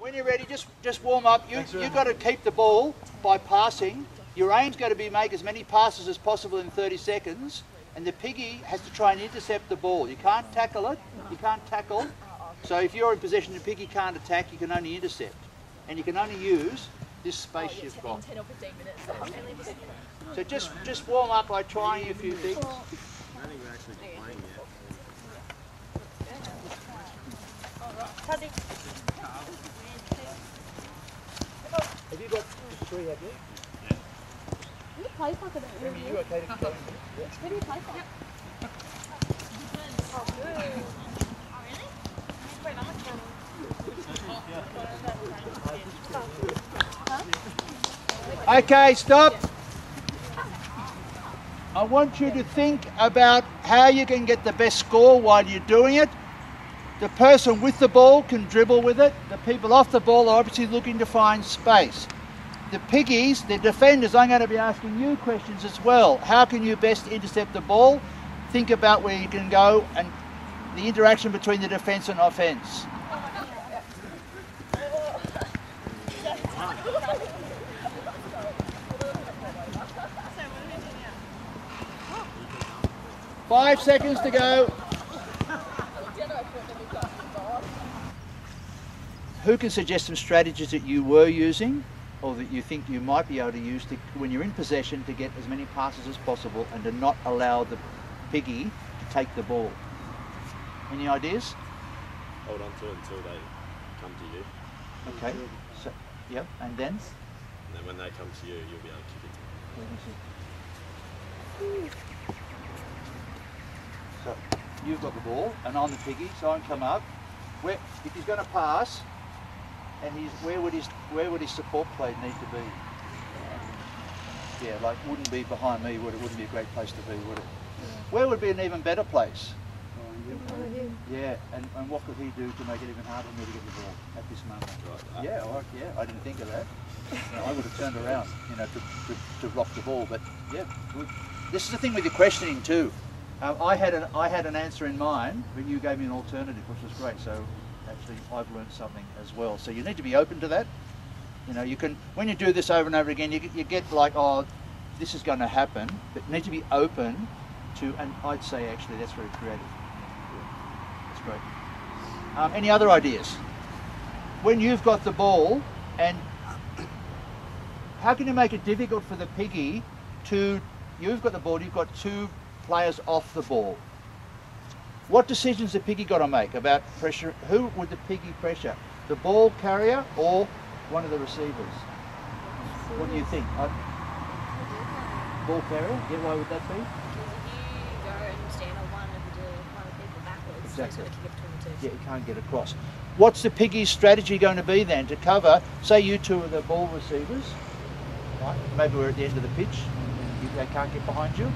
When you're ready, just warm up. You've got to keep the ball by passing. Your aim's got to be make as many passes as possible in 30 seconds, and the piggy has to try and intercept the ball. You can't tackle it. You can't tackle. So if you're in possession, the piggy can't attack. You can only intercept, and you can only use this space you've got. 10 or 15 minutes. So just warm up by trying a few things. I don't think we're actually playing yet. Have you got 3, have you? You play soccer, don't you? You okay to go? Who do you play for? Oh, good. Oh, really? Huh? Okay, stop. I want you to think about how you can get the best score while you're doing it. The person with the ball can dribble with it. The people off the ball are obviously looking to find space. The piggies, the defenders, I'm going to be asking you questions as well. How can you best intercept the ball? Think about where you can go and the interaction between the defence and offence. Five seconds to go. Who can suggest some strategies that you were using or that you think you might be able to use when you're in possession to get as many passes as possible and to not allow the piggy to take the ball? Any ideas? Hold on to it until they come to you. Okay. So, yeah, and then? And then when they come to you, you'll be able to kick it. So you've got the ball and I'm the piggy, so I can come up. If he's going to pass, and where would his support plate need to be? Yeah, like wouldn't be behind me, would it? Wouldn't be a great place to be, would it? Yeah. Where would be an even better place? Yeah, and what could he do to make it even harder for me to get the ball at this moment? Right. Yeah, I didn't think of that. I would have turned around, to rock the ball. But yeah, good. This is the thing with your questioning too. I had an answer in mind, but you gave me an alternative, which was great. So actually, I've learned something as well. So you need to be open to that. You can, when you do this over and over again, you get like, oh, this is going to happen, but you need to be open to, and I'd say actually that's very creative. That's great. Any other ideas? When you've got the ball, and how can you make it difficult for the piggy to, you've got the ball, you've got two players off the ball. What decisions the piggy got to make about pressure? Who would the piggy pressure? The ball carrier or one of the receivers? What do you think? Ball carrier? Yeah, why would that be? Because if you go and stand on one of the people backwards, exactly. so it's going to kick it between the two. Yeah, you can't get across. What's the piggy's strategy going to be then to cover, say you two are the ball receivers, right? Maybe we're at the end of the pitch, they can't get behind you.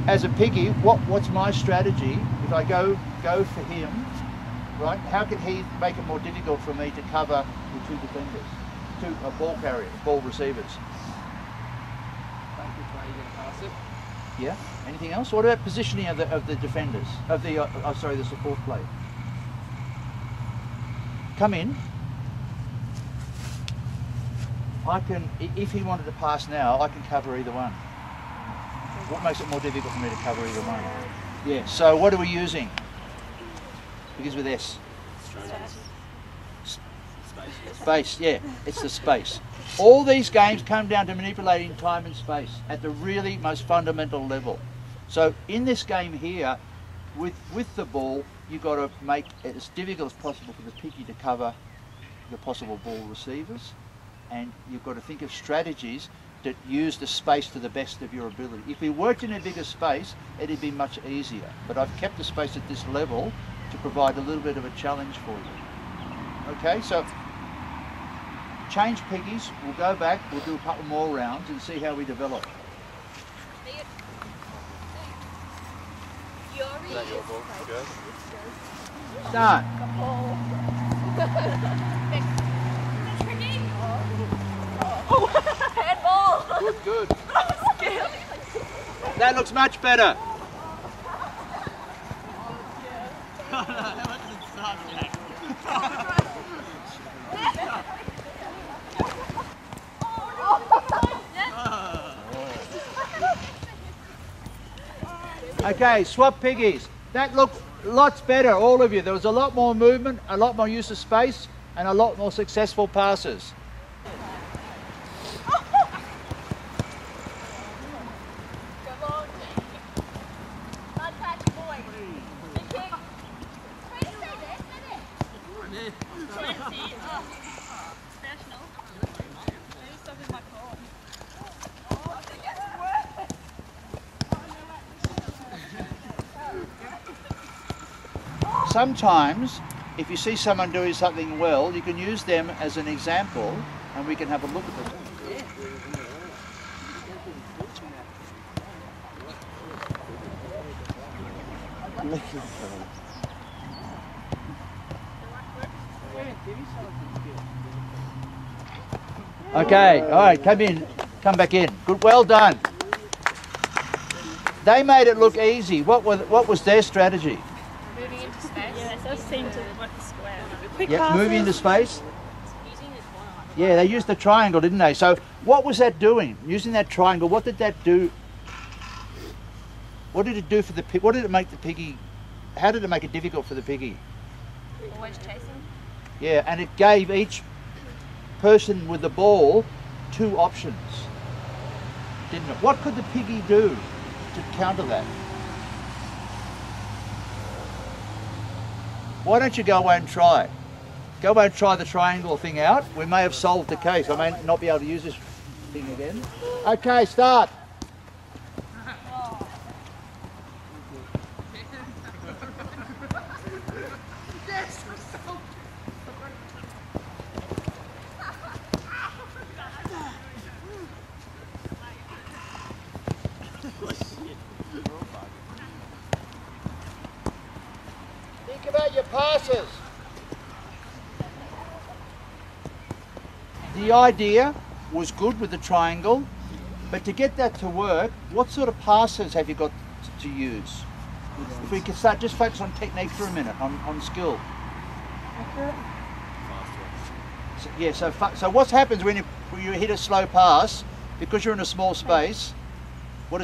As a piggy, what's my strategy if I go for him, right? How can he make it more difficult for me to cover the two defenders, two ball carriers, ball receivers? Yeah. Anything else? What about positioning of the defenders, of the the support play? Come in. I can, if he wanted to pass now, I can cover either one. What makes it more difficult for me to cover either one? Yeah, so what are we using? Begins with S. Space, yeah, it's the space. All these games come down to manipulating time and space at the really most fundamental level. So in this game here, with the ball, you've got to make it as difficult as possible for the piggy to cover the possible ball receivers, and you've got to think of strategies that use the space to the best of your ability. If we worked in a bigger space, it'd be much easier. But I've kept the space at this level to provide a little bit of a challenge for you. Okay, so change piggies, we'll go back, we'll do a couple more rounds and see how we develop. Is that your ball? Go. Start. Handball! Good. That looks much better. Okay, swap piggies. That looked lots better, all of you. There was a lot more movement, a lot more use of space, and a lot more successful passes. Sometimes, if you see someone doing something well, you can use them as an example and we can have a look at them. Okay, all right, come back in. Good, well done. They made it look easy. What was their strategy? Moving into space. Yeah, it does seem to work square. Quick Yeah, passes. moving into space. Using the corner. Yeah, they used the triangle, didn't they? So what was that doing? Using that triangle, what did that do? What did it do for the pig? What did it make the piggy? How did it make it difficult for the piggy? Always chasing. Yeah, and it gave each person with the ball 2 options, didn't it? What could the piggy do to counter that? Why don't you go away and try? Go away and try the triangle thing out. We may have solved the case. I may not be able to use this thing again. Okay, start. Think about your passes. The idea was good with the triangle, but to get that to work, what sort of passes have you got to use? If we could start, just focus on technique for a minute, on skill. So, yeah, so what happens when you hit a slow pass, because you're in a small space, what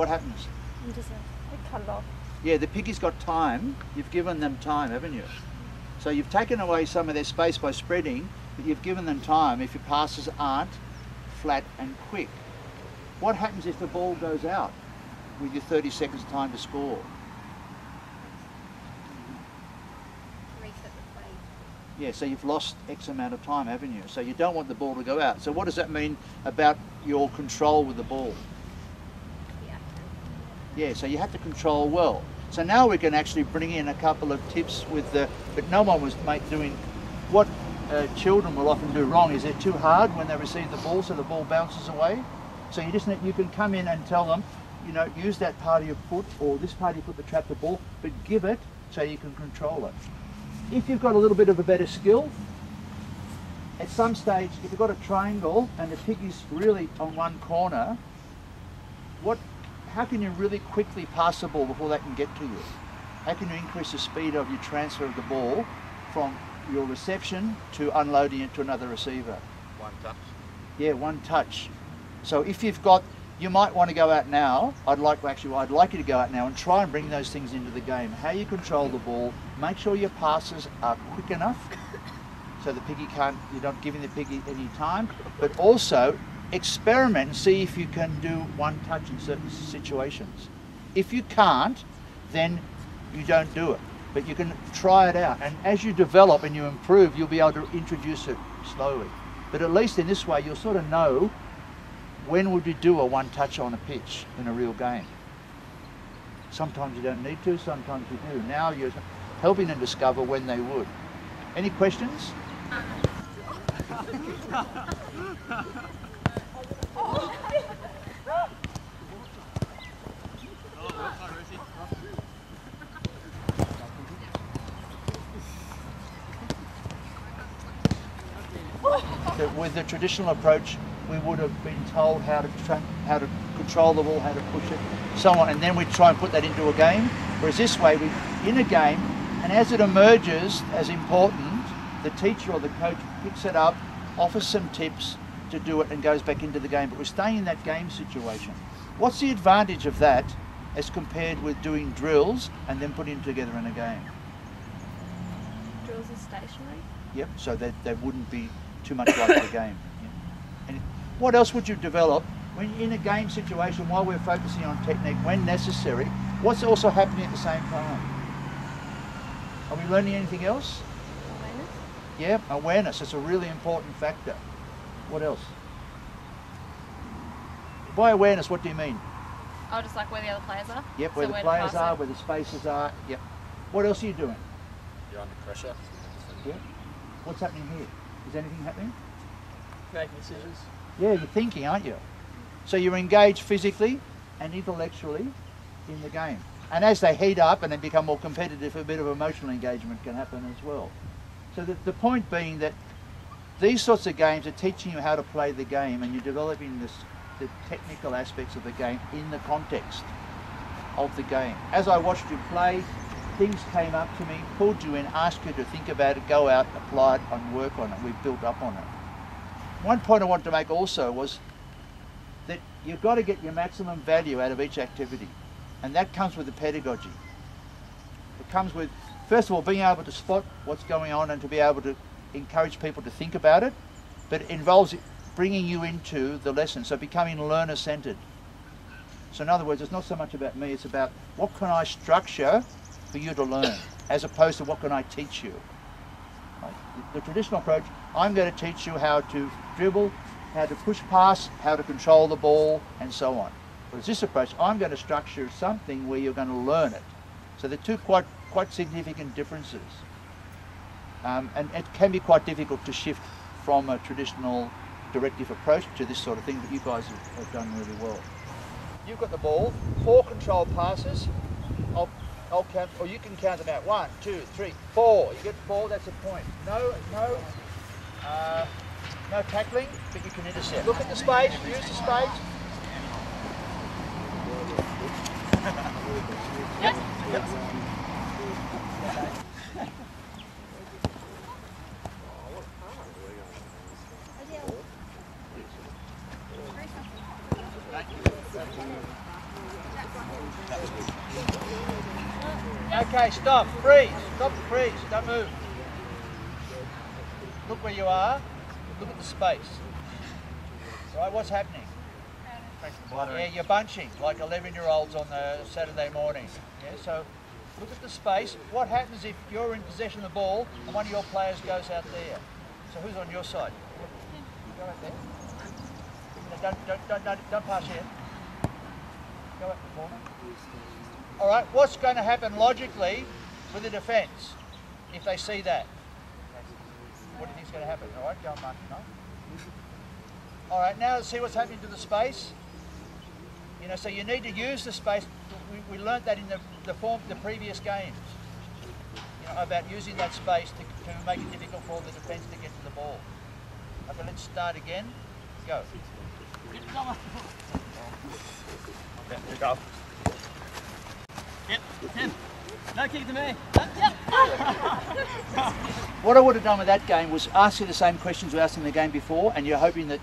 happens? Cut it off. Yeah, the piggy's got time. You've given them time, haven't you? So you've taken away some of their space by spreading, but you've given them time if your passes aren't flat and quick. What happens if the ball goes out with your 30 seconds time to score? Reset the play. Yeah, so you've lost X amount of time, haven't you? So you don't want the ball to go out. So what does that mean about your control with the ball? Yeah, so you have to control well. So now we can actually bring in a couple of tips with the, but no one was doing, what children will often do wrong is they're too hard when they receive the ball, so the ball bounces away. So you can come in and tell them, you know, use that part of your foot or this part of your foot to trap the ball, but give it so you can control it. If you've got a little bit of a better skill, at some stage, if you've got a triangle and the piggy's really on one corner, how can you really quickly pass the ball before they can get to you? How can you increase the speed of your transfer of the ball from your reception to unloading it to another receiver? One touch. Yeah, one touch. So if you've got, you might want to go out now. I'd like you to go out now and try and bring those things into the game. How you control the ball, make sure your passes are quick enough so the piggy you're not giving the piggy any time, but also experiment and see if you can do one touch in certain situations. If you can't, then you don't do it, but you can try it out, and as you develop and you improve, you'll be able to introduce it slowly. But at least in this way you'll sort of know when would you do a one touch on a pitch in a real game. Sometimes you don't need to, sometimes you do. Now you're helping them discover when they would. Any questions? With the traditional approach, we would have been told how to control the ball, how to push it, so on, and then we try and put that into a game. Whereas this way, in a game, and as it emerges as important, the teacher or the coach picks it up, offers some tips to do it, and goes back into the game. But we're staying in that game situation. What's the advantage of that as compared with doing drills and then putting them together in a game? Drills are stationary. Yep, so that they wouldn't be too much like the game. Yeah. And what else would you develop when in a game situation, while we're focusing on technique, when necessary, what's also happening at the same time? Are we learning anything else? Awareness. Yeah, awareness. It's a really important factor. What else? By awareness, what do you mean? Oh, just like where the other players are? Yep, So where the to players pass are, it. where the spaces are. Yep. What else are you doing? You're under pressure. Yeah. What's happening here? Is anything happening? Making decisions. Yeah, you're thinking, aren't you? So you're engaged physically and intellectually in the game. And as they heat up and they become more competitive, a bit of emotional engagement can happen as well. So the point being that these sorts of games are teaching you how to play the game, and you're developing the technical aspects of the game in the context of the game. As I watched you play, things came up to me, pulled you in, asked you to think about it, go out, apply it and work on it. We've built up on it. One point I wanted to make also was that you've got to get your maximum value out of each activity, and that comes with the pedagogy. It comes with, first of all, being able to spot what's going on and to be able to encourage people to think about it, but it involves bringing you into the lesson, so becoming learner-centered. So in other words, it's not so much about me, it's about what can I structure for you to learn, as opposed to what can I teach you. Right? The traditional approach, I'm going to teach you how to dribble, how to push pass, how to control the ball, and so on. Whereas this approach, I'm going to structure something where you're going to learn it. So they're two quite significant differences. And it can be quite difficult to shift from a traditional directive approach to this sort of thing, but you guys have done really well. You've got the ball, 4 controlled passes. I'll count, or you can count them out. 1, 2, 3, 4. You get 4, that's a point. No tackling, but you can intercept. Look at the space, use the space. Yep. Okay, stop, freeze, don't move. Look where you are, look at the space. Right, what's happening? Yeah, you're bunching like 11-year-olds on the Saturday morning. Yeah, so look at the space. What happens if you're in possession of the ball and one of your players goes out there? So who's on your side? Go out there. Don't pass yet. Go out the corner. All right, what's going to happen logically with the defence if they see that? What do you think is going to happen? All right, go and mark it, no? All right, now let's see what's happening to the space. You know, so you need to use the space. We learnt that in the previous games. You know, about using that space to make it difficult for the defence to get to the ball. Okay, let's start again. Go. Go. Yep, 10. No kick to me. Yep. What I would have done with that game was ask you the same questions we asked in the game before, and you're hoping that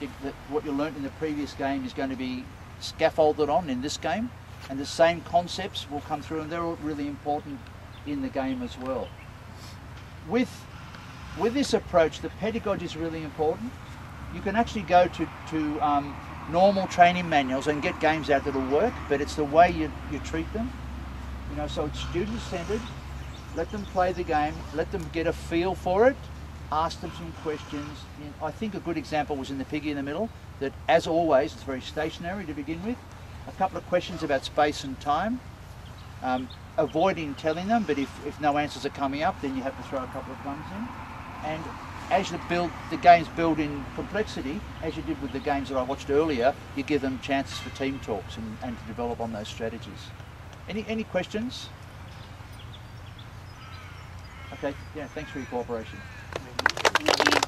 what you learnt in the previous game is going to be scaffolded on in this game, and the same concepts will come through, and they're all really important in the game as well. With this approach, the pedagogy is really important. You can actually go to normal training manuals and get games out that'll work, but it's the way you treat them. You know, so it's student-centered. Let them play the game, let them get a feel for it, ask them some questions. I think a good example was in the piggy in the middle, that as always, it's very stationary to begin with. A couple of questions about space and time, avoiding telling them, but if no answers are coming up, then you have to throw a couple of guns in. And as the games build in complexity, as you did with the games that I watched earlier, you give them chances for team talks and to develop on those strategies. Any questions? Okay, yeah, thanks for your cooperation. Thank you.